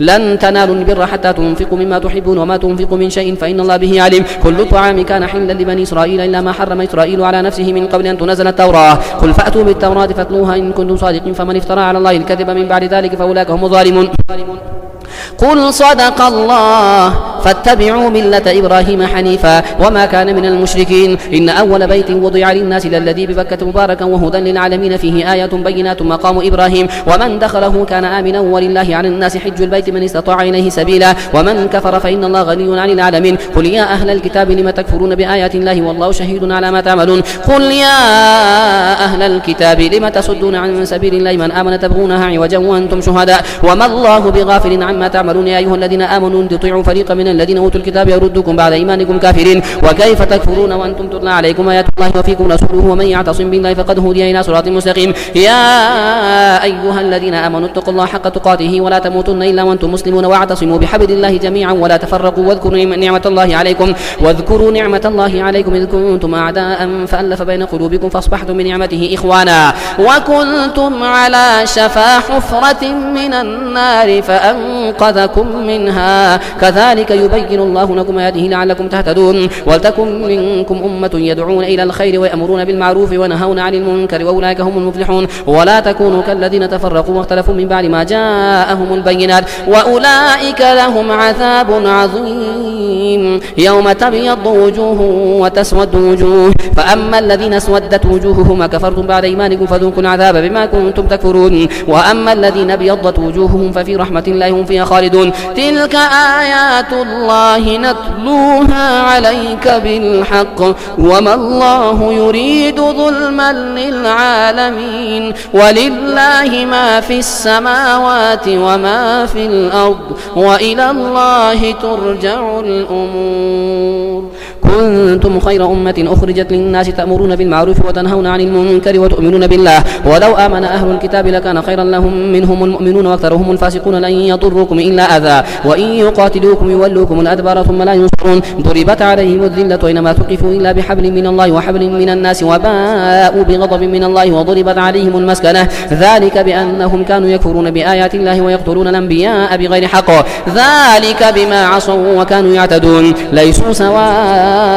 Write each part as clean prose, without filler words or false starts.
لن تنالوا البر حتى تنفقوا مما تحبون وما تنفقوا من شيء فإن الله به عليم. كل الطعام كان حلا لبني إسرائيل إلا ما حرم إسرائيل على نفسه من قبل أن تنزل التوراة. قل فأتوا بالتوراة فاتلوها إن كنتم صادقين فمن افترى على الله الكذب من بعد ذلك فأولئك هم الظالمون. قل صدق الله فاتبعوا ملة إبراهيم حنيفا وما كان من المشركين. إن أول بيت وضع للناس للذي ببكة مباركا وهدى للعالمين فيه آيات بينات مقام إبراهيم ومن دخله كان آمنا ولله على الناس حج البيت من استطاع إليه سبيلا ومن كفر فإن الله غني عن العالمين. قل يا أهل الكتاب لم تكفرون بآيات الله والله شهيد على ما تعملون. قل يا أهل الكتاب لم تصدون عن سبيل الله من آمن تبغونها عوجا وأنتم شهداء وما الله بغافل عما تعملون. يا أيها الذين آمنوا ان تطيعوا فريقا من الذين أوتوا الكتاب يردوكم بعد إيمانكم كافرين وكيف تكفرون وأنتم تتلى عليكم آيات الله وفيكم رسوله ومن يعتصم بالله فقد هدي إلى صراط مستقيم. يا أيها الذين آمنوا اتقوا الله حق تقاته ولا تموتن إلا وأنتم مسلمون واعتصموا بحبل الله جميعا ولا تفرقوا واذكروا نعمة الله عليكم إذ كنتم أعداء فألف بين قلوبكم فأصبحتم بنعمته إخوانا وكنتم على شفا حفرة من النار فأنقذكم منها كذلك يبين الله لكم آياته لعلكم تهتدون. ولتكن منكم أمة يدعون إلى الخير ويأمرون بالمعروف وينهون عن المنكر وأولئك هم المفلحون. ولا تكونوا كالذين تفرقوا واختلفوا من بعد ما جاءهم البينات وأولئك لهم عذاب عظيم. يوم تبيض وجوه وتسود وجوه فأما الذين اسودت وجوههم كفرتم بعد إيمانكم فذوقوا العذاب بما كنتم تكفرون وأما الذين ابيضت وجوههم ففي رحمة الله هم فيها خالدون. تلك آيات الله نتلوها عليك بالحق وما الله يريد ظلما للعالمين ولله ما في السماوات وما في الأرض وإلى الله ترجع الأمور. كنتم خير أمة أخرجت للناس تأمرون بالمعروف وتنهون عن المنكر وتؤمنون بالله ولو آمن أهل الكتاب لكان خيرا لهم منهم المؤمنون وأكثرهم الفاسقون لن يضركم إلا أذى وإن يقاتلوكم يولوكم الأدبار ثم لا ينصرون. ضربت عليهم الذلة أينما ثقفوا إلا بحبل من الله وحبل من الناس وباءوا بغضب من الله وضربت عليهم المسكنة ذلك بأنهم كانوا يكفرون بآيات الله ويقتلون الأنبياء بغير حق ذلك بما عصوا وكانوا يعتدون. ليسوا سواء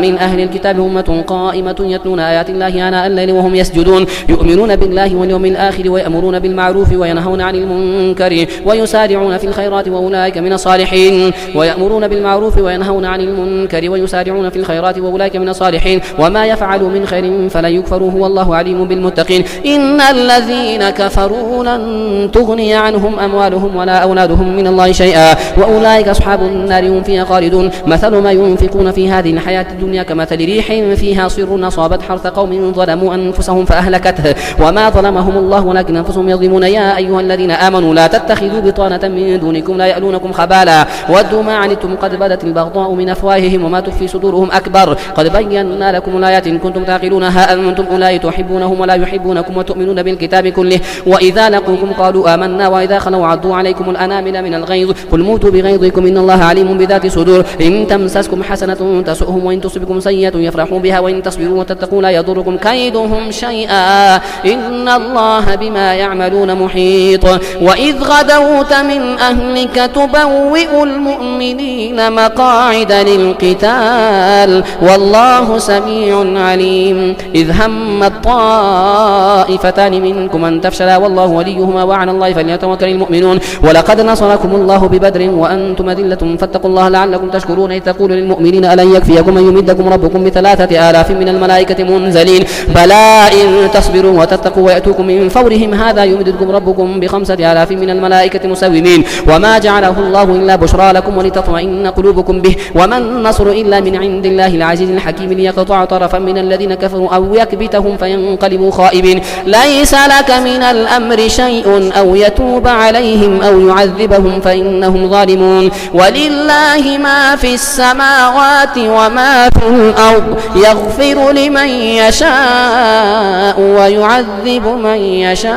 من أهل الكتاب أمة قائمة يتلون آيات الله آناء الليل وهم يسجدون يؤمنون بالله واليوم الآخر ويأمرون بالمعروف وينهون عن المنكر ويسارعون في الخيرات وأولئك من الصالحين. ويأمرون بالمعروف وينهون عن المنكر ويسارعون في الخيرات وأولئك من الصالحين وما يفعلوا من خير فلن يكفروه والله عليم بالمتقين. إن الذين كفروا لن تغني عنهم أموالهم ولا أولادهم من الله شيئا وأولئك أصحاب النار هم فيها خالدون. مثل ما ينفقون في هذه الحياة الدنيا كمثل ريح فيها صر أصابت حرث قوم ظلموا أنفسهم فأهلكته وما ظلمهم الله ولكن أنفسهم يظلمون. يا أيها الذين آمنوا لا تتخذوا بطانة من دونكم لا يألونكم خبالا ودوا ما عنتم قد بدت البغضاء من أفواههم وما تخفي صدورهم أكبر قد بينا لكم الآيات إن كنتم تعقلونها أنتم أولئك تحبونهم ولا يحبونكم وتؤمنون بالكتاب كله وإذا لقوكم قالوا آمنا وإذا خلوا عضوا عليكم الأنامل من الغيظ قل موتوا بغيظكم إن الله عليم بذات الصدور. إن تمسسكم حسنة تسؤهم وإن تصبكم سيئة يفرحوا بها وإن تصبروا وتتقوا لا يضركم كيدهم شيئا إن الله بما يعملون محيط. وإذ غدوت من أهلك تبوئ المؤمنين مقاعد للقتال والله سميع عليم. إذ هم الطائفتان منكم أن تفشلا والله وليهما وعلى الله فليتوكل المؤمنون. ولقد نصركم الله ببدر وأنتم أذلة فاتقوا الله لعلكم تشكرون. إذ تقول للمؤمنين ألن يكفيكم أن يمدكم ربكم ب3,000 من الملائكة منزلين بلى إن تصبروا وتتقوا ويأتوكم من فورهم هذا يمددكم ربكم ب5,000 من الملائكة مسومين. وما جعله الله إلا بشرى لكم ولتطمئن قلوبكم به وما النصر إلا من عند الله العزيز الحكيم ليقطع طرفا من الذين كفروا أو يكبتهم فينقلبوا خائبين. ليس لك من الأمر شيء أو يتوب عليهم أو يعذبهم فإنهم ظالمون. ولله ما في السماوات وما في الأرض يغفر لمن يشاء ويعذب من يشاء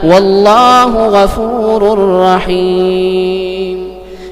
والله غفور رحيم.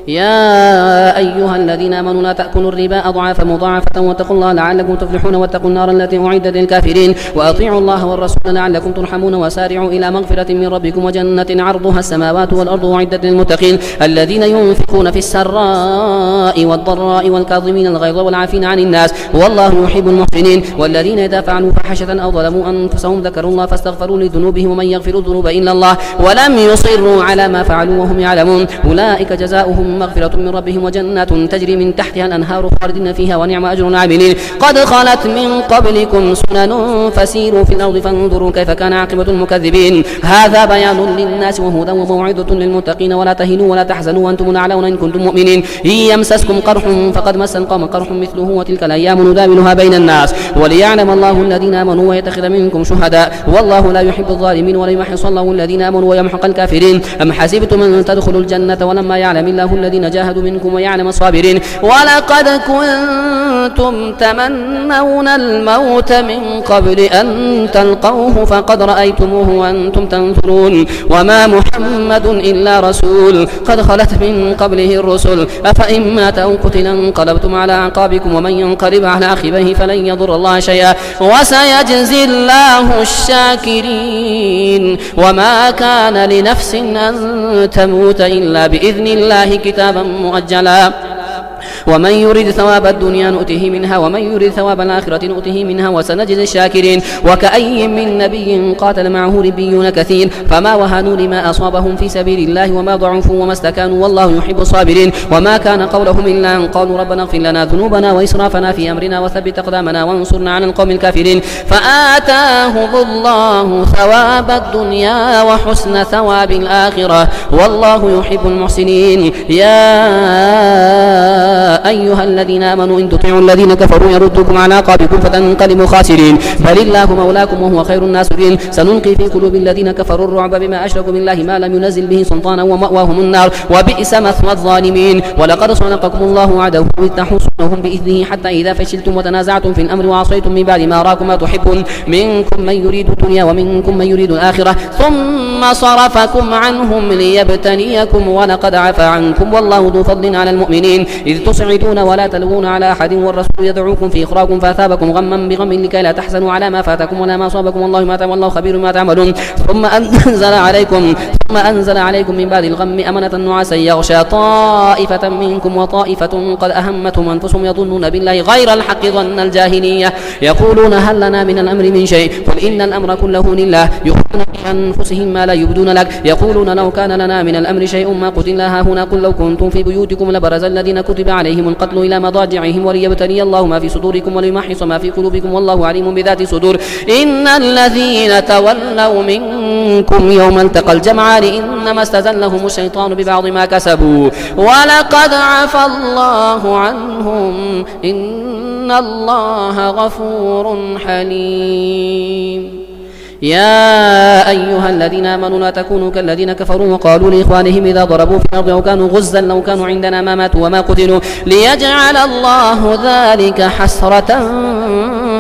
يا أيها الذين آمنوا لا تأكلوا الربا أضعافا مضاعفة واتقوا الله لعلكم تفلحون واتقوا النار التي أعدت للكافرين وأطيعوا الله والرسول لعلكم ترحمون وسارعوا إلى مغفرة من ربكم وجنة عرضها السماوات والأرض أعدت للمتقين الذين ينفقون في السراء والضراء والكاظمين الغيظ والعافين عن الناس والله يحب المحسنين والذين إذا فعلوا فاحشة أو ظلموا أنفسهم ذكروا الله فاستغفروا لذنوبهم ومن يغفر الذنوب إلا الله ولم يصروا على ما فعلوا وهم يعلمون أولئك جزاؤهم مغفرة من ربهم وجنات تجري من تحتها الأنهار خالدين فيها ونعم أجر العاملين قد خلت من قبلكم سنن فسيروا في الأرض فانظروا كيف كان عاقبة المكذبين هذا بيان للناس وهدى وموعظة للمتقين ولا تهنوا ولا تحزنوا وأنتم الأعلون إن كنتم مؤمنين إن يمسسكم قرح فقد مس القوم قرح مثله وتلك الأيام نداولها بين الناس وليعلم الله الذين آمنوا ويتخذ منكم شهداء والله لا يحب الظالمين وليمحص الله الذين آمنوا ويمحق الكافرين أم حسبتم أن تدخلوا الجنة ولما يعلم الله الذين جاهدوا منكم ويعلم الصابرين ولقد كنتم تمنون الموت من قبل أن تلقوه فقد رأيتموه وأنتم تنظرون وما محمد إلا رسول قد خلت من قبله الرسل أفإن مات أو قتل انقلبتم على أعقابكم ومن ينقلب على عقبيه فلن يضر الله شيئا وسيجزي الله الشاكرين وما كان لنفس أن تموت إلا بإذن الله كتابا مؤجلا ومن يريد ثواب الدنيا نؤته منها ومن يريد ثواب الآخرة نؤته منها وسنجزي الشاكرين وكأي من نبي قاتل معه ربيون كثير فما وهنوا لما أصابهم في سبيل الله وما ضعفوا وما استكانوا والله يحب الصابرين وما كان قولهم إلا أن قالوا ربنا اغفر لنا ذنوبنا وإسرافنا في أمرنا وثبت أقدامنا وانصرنا على القوم الكافرين فآتاهم الله ثواب الدنيا وحسن ثواب الآخرة والله يحب المحسنين يا أيها الذين آمنوا إن تطيعوا الذين كفروا يردوكم على أعقابكم فتنقلبوا خاسرين بل الله مولاكم وهو خير الناصرين سنلقي في قلوب الذين كفروا الرعب بما أشركوا بالله ما لم ينزل به سلطانا ومأواهم النار وبئس مثوى الظالمين ولقد صدقكم الله وعده إذ تحصونهم بإذنه حتى إذا فشلتم وتنازعتم في الأمر وعصيتم من بعد ما أراكم ما تحبون منكم من يريد الدنيا ومنكم من يريد الآخرة ثم صرفكم عنهم ليبتليكم ولقد عفا عنكم والله ذو فضل على المؤمنين إذ تصعدون ولا تلوون على أحد والرسول يدعوكم في إخراجكم فأثابكم غما بغم لكي لا تحزنوا على ما فاتكم ولا ما أصابكم والله خبير ما تعملون ثم أنزل عليكم من بعد الغم أمنة نعاسا يغشى طائفة منكم وطائفة قد أهمتهم أنفسهم يظنون بالله غير الحق ظن الجاهلية يقولون هل لنا من الأمر من شيء قل إن الأمر كله لله يخفون في أنفسهم ما لا يبدون لك يقولون لو كان لنا من الأمر شيء ما قتلنا هاهنا قل لو كنتم في بيوتكم لبرز الذين كتب عليهم القتل إلى مضاجعهم وليبتلي الله ما في صدوركم وليمحص ما في قلوبكم والله عليم بذات الصدور إن الذين تولوا منكم يوم التقى الجمعان إنما استزلهم الشيطان ببعض ما كسبوا ولقد عفا الله عنهم إن الله غفور حليم يا أيها الذين آمنوا لا تكونوا كالذين كفروا وقالوا لإخوانهم إذا ضربوا في الأرض أو كانوا غزا لو كانوا عندنا ما ماتوا وما قتلوا ليجعل الله ذلك حسرة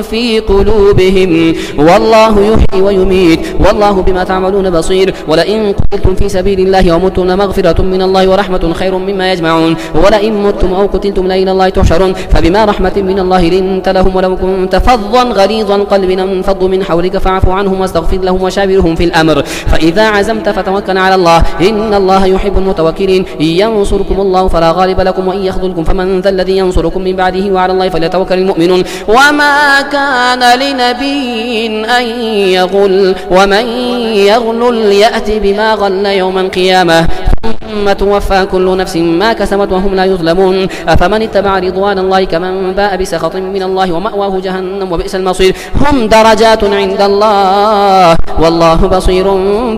في قلوبهم والله يحيي ويميت والله بما تعملون بصير ولئن قتلتم في سبيل الله ومتم لمغفرة من الله ورحمة خير مما يجمعون ولئن متم أو قتلتم لإلى الله تحشرون فبما رحمة من الله لنت لهم ولو كنت فظا غليظ القلب لانفضوا من حولك فاعف عنهم واستغفر لهم وشاورهم في الأمر فإذا عزمت فتوكل على الله إن الله يحب المتوكلين إن ينصركم الله فلا غالب لكم وإن يخذلكم فمن ذا الذي ينصركم من بعده وعلى الله فليتوكل المؤمنون وما كان لنبي أن يغل ومن يغل يأتي بما غل يوم القيامة ثم توفى كل نفس ما كسبت وهم لا يظلمون أفمن اتبع رضوان الله كمن باء بسخط من الله ومأواه جهنم وبئس المصير هم درجات عند الله والله بصير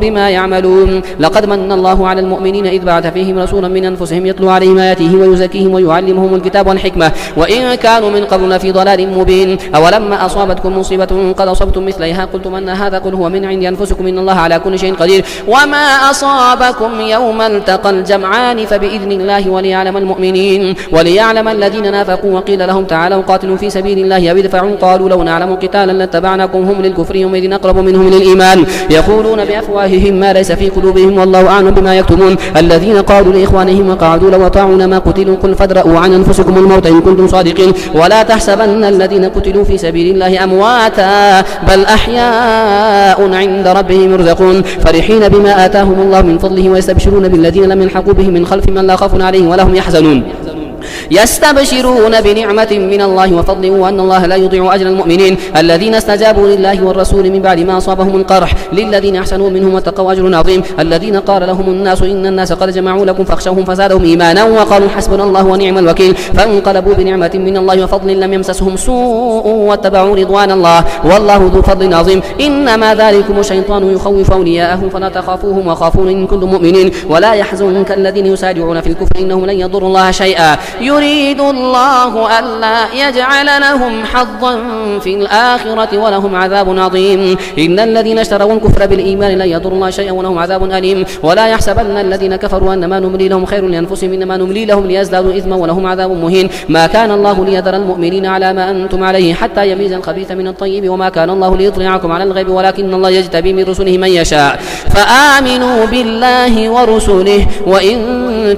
بما يعملون لقد من الله على المؤمنين إذ بعث فيهم رسولا من أنفسهم يتلو عليهم آياته ويزكيهم ويعلمهم الكتاب والحكمة وإن كانوا من قبل لفي ضلال مبين أولما أصابتكم مصيبة قد أصبتم مثليها قلتم أن هذا قل هو من عند أنفسكم إن الله على كل شيء قدير وما أصابكم يوم التقى الجمعان فبإذن الله وليعلم المؤمنين وليعلم الذين نافقوا وقيل لهم تعالوا قاتلوا في سبيل الله أو ادفعوا قالوا لو نعلم قتالا لاتبعناكم هم للكفر يومئذ أقرب منهم للإيمان الإيمان يقولون بأفواههم ما ليس في قلوبهم والله أعلم بما يكتمون الذين قالوا لإخوانهم وقعدوا لو أطاعونا ما قتلوا قل فادرءوا عن أنفسكم الموت إن كنتم صادقين ولا تحسبن الذين قتلوا في سبيل الله أمواتا بل أحياء عند ربهم يرزقون فرحين بما آتاهم الله من فضله ويستبشرون بالذين لم يلحقوا بهم من خلفهم من لا خوف عليهم ولا هم يحزنون يستبشرون بنعمة من الله وفضل وأن الله لا يضيع أجر المؤمنين الذين استجابوا لله والرسول من بعد ما أصابهم القرح للذين أحسنوا منهم واتقوا أجر عظيم الذين قال لهم الناس إن الناس قد جمعوا لكم فاخشوهم فزادهم إيمانا وقالوا حسبنا الله ونعم الوكيل فانقلبوا بنعمة من الله وفضل لم يمسسهم سوء واتبعوا رضوان الله والله ذو فضل عظيم إنما ذلكم الشيطان يخوف أولياءه فلا تخافوهم وخافون إن كنتم مؤمنين ولا يحزنك الذين يسارعون في الكفر إنهم لن يضروا الله شيئا يريد الله ألا يجعل لهم حظا في الآخرة ولهم عذاب عظيم إن الذين اشتروا الكفر بالإيمان لن يضروا الله شيئا ولهم عذاب أليم ولا يحسبن الذين كفروا أنما نملي لهم خير لأنفسهم إنما نملي لهم ليزدادوا إثما ولهم عذاب مهين ما كان الله ليذر المؤمنين على ما أنتم عليه حتى يميز الخبيث من الطيب وما كان الله ليطلعكم على الغيب ولكن الله يجتبي من رسله من يشاء فآمنوا بالله ورسله وإن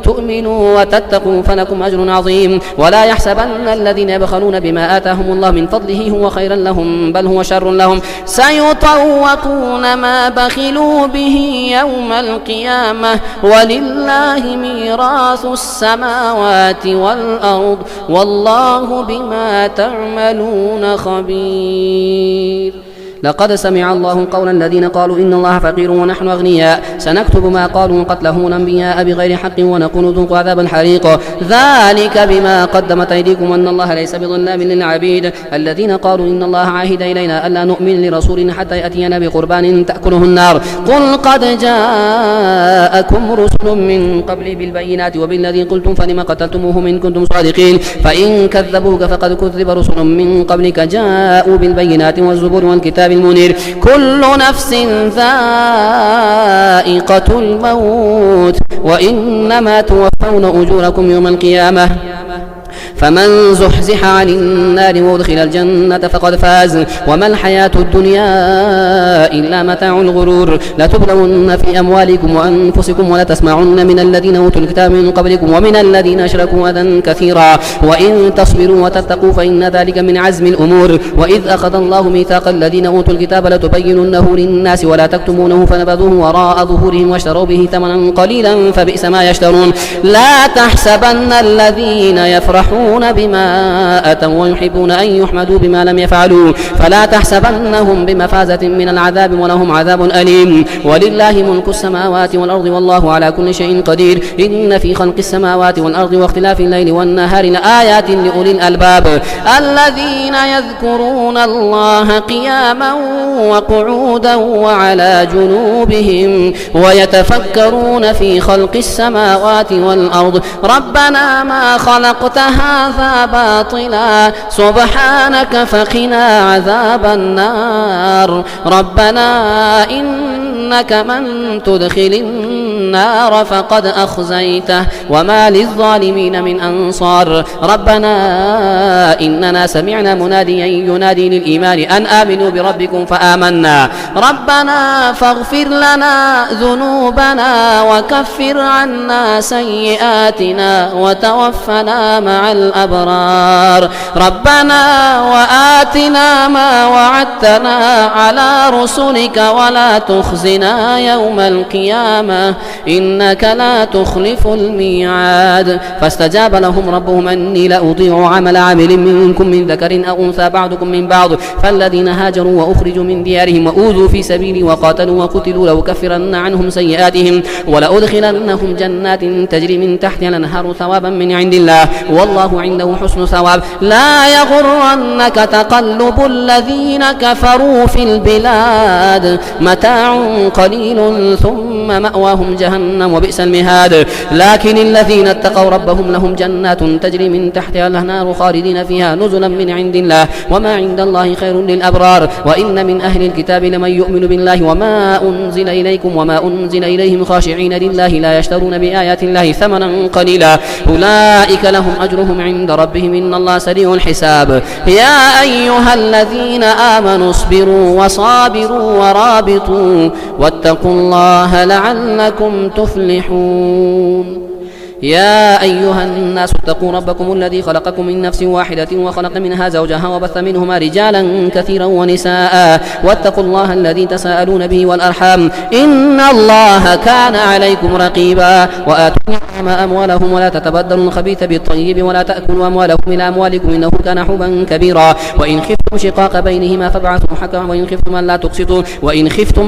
تؤمنوا وتتقوا فلكم أجر عظيم ولا يحسبن الذين يبخلون بما آتاهم الله من فضله هو خيرا لهم بل هو شر لهم سيطوقون ما بخلوا به يوم القيامة ولله ميراث السماوات والأرض والله بما تعملون خبير لقد سمع الله قول الذين قالوا إن الله فقير ونحن أغنياء سنكتب ما قالوا قتلهم الأنبياء بغير حق ونقول ذوقوا عذاب الحريق ذلك بما قدمت أيديكم وأن الله ليس بظلام للعبيد الذين قالوا إن الله عاهد إلينا ألا نؤمن لرسول حتى يأتينا بقربان تأكله النار قل قد جاءكم رسل من قبل بالبينات وبالذي قلتم فلم قتلتموهم إن كنتم صادقين فإن كذبوك فقد كذب رسل من قبلك جاءوا بالبينات والزبور والكتاب المنير كل نفس ذائقة الموت وإنما توفون أجوركم يوم القيامة فمن زحزح عن النار وادخل الجنة فقد فاز وما الحياة الدنيا إلا متاع الغرور لتبلون في أموالكم وأنفسكم ولتسمعن من الذين أوتوا الكتاب من قبلكم ومن الذين أشركوا أذى كثيرا وإن تصبروا وتتقوا فإن ذلك من عزم الأمور وإذ أخذ الله ميثاق الذين أوتوا الكتاب لتبيننه للناس ولا تكتمونه فنبذوه وراء ظهورهم واشتروا به ثمنا قليلا فبئس ما يشترون لا تحسبن الذين يفرحون بما أتوا ويحبون أن يحمدوا بما لم يفعلوا فلا تحسبنهم بمفازة من العذاب ولهم عذاب أليم ولله ملك السماوات والأرض والله على كل شيء قدير إن في خلق السماوات والأرض واختلاف الليل والنهار لآيات لأولي الألباب الذين يذكرون الله قياما وقعودا وعلى جنوبهم ويتفكرون في خلق السماوات والأرض ربنا ما خلقت هذا باطلا سبحانك فقنا عذاب النار ربنا إنك من تدخل النار فقد أخزيته وما للظالمين من أنصار ربنا إننا سمعنا مناديا ينادي للإيمان أن آمنوا بربكم فآمنا ربنا فاغفر لنا ذنوبنا وكفر عنا سيئاتنا وتوفنا مع الأبرار ربنا وآتنا ما وعدتنا على رسلك ولا تخزنا يوم القيامة إنك لا تخلف الميعاد فاستجاب لهم ربهم أني لأضيع عمل عامل منكم من ذكر أو أنثى بعضكم من بعض فالذين هاجروا وأخرجوا من ديارهم وأوذوا في سبيلي وقاتلوا وقتلوا لأكفرن عنهم سيئاتهم ولأدخلنهم جنات تجري من تحتها الأنهار ثوابا من عند الله والله عنده حسن ثواب لا يغرنك تقلب الذين كفروا في البلاد متاع قليل ثم مأواهم جهنم جهنم وبئس المهاد. لكن الذين اتقوا ربهم لهم جنات تجري من تحتها الأنهار خالدين فيها نزلا من عند الله وما عند الله خير للأبرار. وإن من أهل الكتاب لمن يؤمن بالله وما أنزل إليكم وما أنزل إليهم خاشعين لله لا يشترون بآيات الله ثمنا قليلا أولئك لهم أجرهم عند ربهم إن الله سريع الحساب. يا أيها الذين آمنوا اصبروا وصابروا ورابطوا واتقوا الله لعلكم تفلحون. يا أيها الناس اتقوا ربكم الذي خلقكم من نفس واحدة وخلق منها زوجها وبث منهما رجالا كثيرا ونساء واتقوا الله الذي تساءلون به والأرحام إن الله كان عليكم رقيبا. وآتوا اليتامى أموالهم ولا تتبدلوا الخبيث بالطيب ولا تأكلوا أموالكم إلى أموالكم إنه كان حوبا كبيرا. وإن خفتم شقاق بينهما فابعثوا حكما وإن خفتم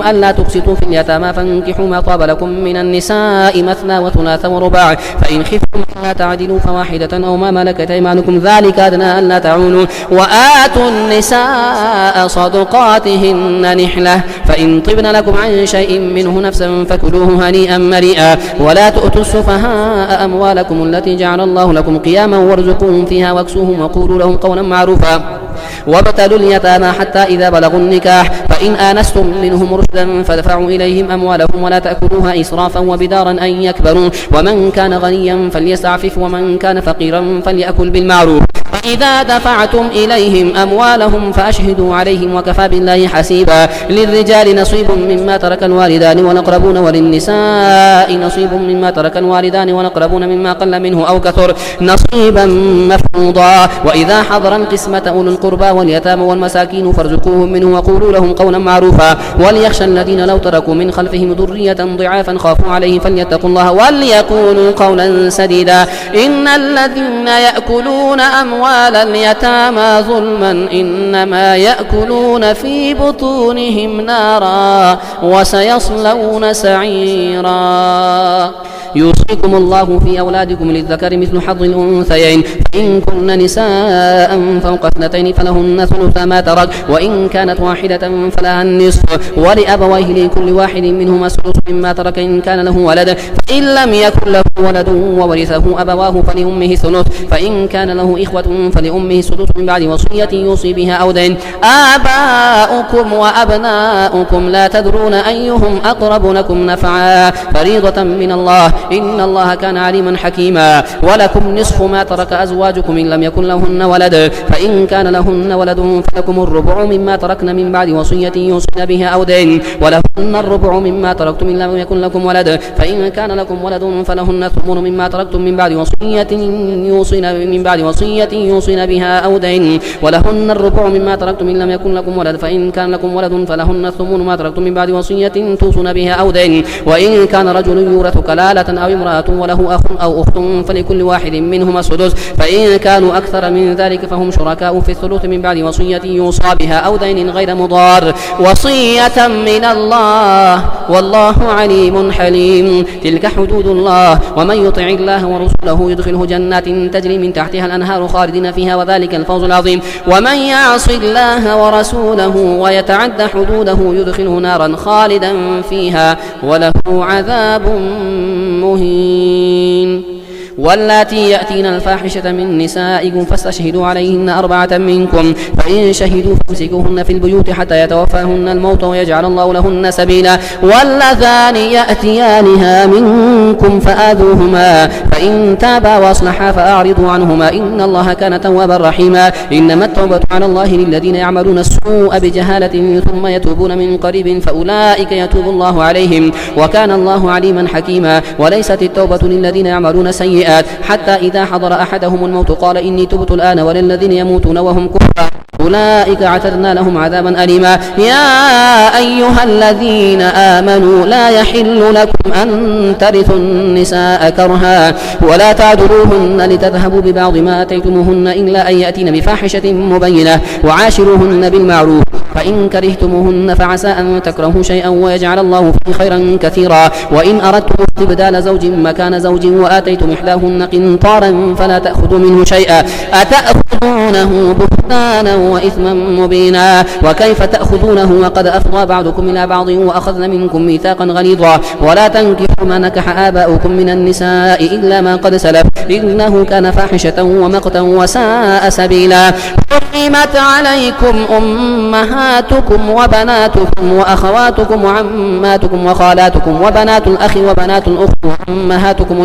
ألا تقسطوا في اليتامى فانكحوا ما طاب لكم من النساء مثنى وثلاث ورباع فإن خفتم ألا تعدلوا فواحدة أو ما ملكت أيمانكم ذلك أدنى ألا تعولوا. وآتوا النساء صدقاتهن نحلة فإن طبن لكم عن شيء منه نفسا فكلوه هنيئا مريئا. ولا تؤتوا السفهاء أموالكم التي جعل الله لكم قياما وارزقوهم فيها واكسوهم وقولوا لهم قولا معروفا. وابتلوا اليتامى حتى إذا بلغوا النكاح فإن آنستم منهم رشدا فادفعوا إليهم أموالهم ولا تأكلوها إسرافا وبدارا أن يكبروا. ومن كان غنيا فليستعفف ومن كان فقيرا فليأكل بالمعروف. فإذا دفعتم إليهم أموالهم فأشهدوا عليهم وكفى بالله حسيبا. للرجال نصيب مما ترك الوالدان والأقربون وللنساء نصيب مما ترك الوالدان والأقربون مما قل منه أو كثر نصيبا مفروضا. وإذا حضر القسمة أولو القربى واليتامى والمساكين فارزقوهم منه وقولوا لهم قولا معروفا. وليخشى الذين لو تركوا من خلفهم ذرية ضعافا خافوا عليهم فليتقوا الله وليقولوا قولا سديدا. إن الذين يأكلون أموال اليتامى ظلما إنما يأكلون في بطونهم نارا وسيصلون سعيرا. يوصيكم الله في أولادكم للذكر مثل حظ الأنثيين فإن كن نساء فوق اثنتين فلهن ثلث ما ترك وإن كانت واحدة فلها النصف ولأبويه لكل واحد منهما السدس مما ترك إن كان له ولد فإن لم يكن له ولد وورثه أبواه فلأمه الثلث فإن كان له إخوة فلأمه السدس من بعد وصية يوصي بها أو دين. آباؤكم وأبناؤكم لا تدرون أيهم أقرب لكم نفعا فريضة من الله إن الله كان عليما حكيما. ولكم نصف ما ترك أزواجكم إن لم يكن لهن ولد فإن كان لهن ولد فلكم الربع مما تركن من بعد وصية يوصين بها أو دين ولهن الربع مما تركتم إن لم يكن لكم ولد فإن كان لكم ولد فلهن الثمن مما تركتم من بعد وصية يوصين بها أو دين ولهن الربع مما تركتم إن لم يكن لكم ولد فإن كان لكم ولد فلهن الثمن ما تركتم من بعد وصية توصون بها أو دين. وإن كان رجل يورث كلالة أو امرأة وله أخ أو أخت فلكل واحد منهما السدس فإن كانوا أكثر من ذلك فهم شركاء في الثلث من بعد وصية يوصى بها أو دين غير مضار وصية من الله والله عليم حليم. تلك حدود الله ومن يطع الله ورسوله يدخله جنات تجري من تحتها الأنهار خالدين فيها وذلك الفوز العظيم. ومن يعص الله ورسوله ويتعد حدوده يدخله نارا خالدا فيها وله عذاب مهين. واللاتي يأتين الفاحشة من نسائكم فاستشهدوا عليهن 4 منكم فإن شهدوا فامسكوهن في البيوت حتى يتوفاهن الموت ويجعل الله لهن سبيلا. واللذان يأتيانها منكم فآذوهما فإن تابا وأصلحا فأعرضوا عنهما إن الله كان توابا رحيما. إنما التوبة على الله للذين يعملون السوء بجهالة ثم يتوبون من قريب فأولئك يتوب الله عليهم وكان الله عليما حكيما. وليست التوبة للذين يعملون سيئات حتى إذا حضر أحدهم الموت قال إني تبت الآن وللذين يموتون وهم كفار أولئك اعتدنا لهم عذابا أليما. يا أيها الذين آمنوا لا يحل لكم أن ترثوا النساء كرها ولا تعذروهن لتذهبوا ببعض ما آتيتموهن إلا أن يأتين بفاحشة مبينة وعاشروهن بالمعروف فإن كرهتموهن فعسى أن تكرهوا شيئا ويجعل الله فيه خيرا كثيرا. وإن أردتم استبدال زوج مكان زوج وآتيتم إحداهن قنطارا فلا تأخذوا منه شيئا أتأخذونه بهتانا وإثما مبينا. وكيف تأخذونه وقد أفضى بعضكم إلى بعض وأخذن منكم ميثاقا غليظا. ولا تنكحوا ما نكح آباؤكم من النساء إلا ما قد سلف إنه كان فاحشة ومقتا وساء سبيلا. حرمت عليكم أمهاتكم وبناتكم وأخواتكم وعماتكم وخالاتكم وبنات الأخ وبنات الأخت وأمهاتكم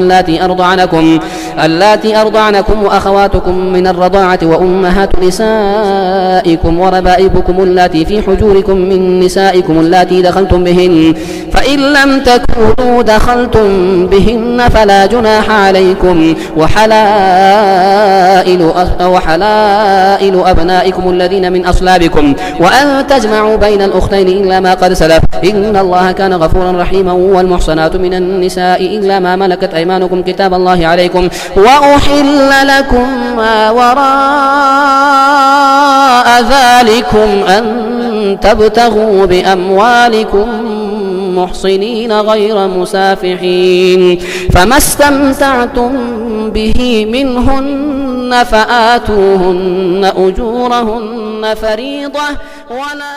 اللاتي أرضعنكم وأخواتكم من الرضاعة وأمهات نسائكم وربائبكم اللاتي في حجوركم من نسائكم اللاتي دخلتم بهن فإن لم تكونوا دخلتم بهن فلا جناح عليكم وحلائل أبنائكم الذين من أصلابكم وأن تجمعوا بين الأختين إلا ما قد سلف إن الله كان غفورا رحيما. والمحصنات من النساء إلا ما ملكت أيمانكم كتاب الله عليكم وأحل لكم ما وراء ذلكم أن تبتغوا بأموالكم محصنين غير مسافحين فما استمتعتم به منهن فآتوهن أجورهن فريضة ولا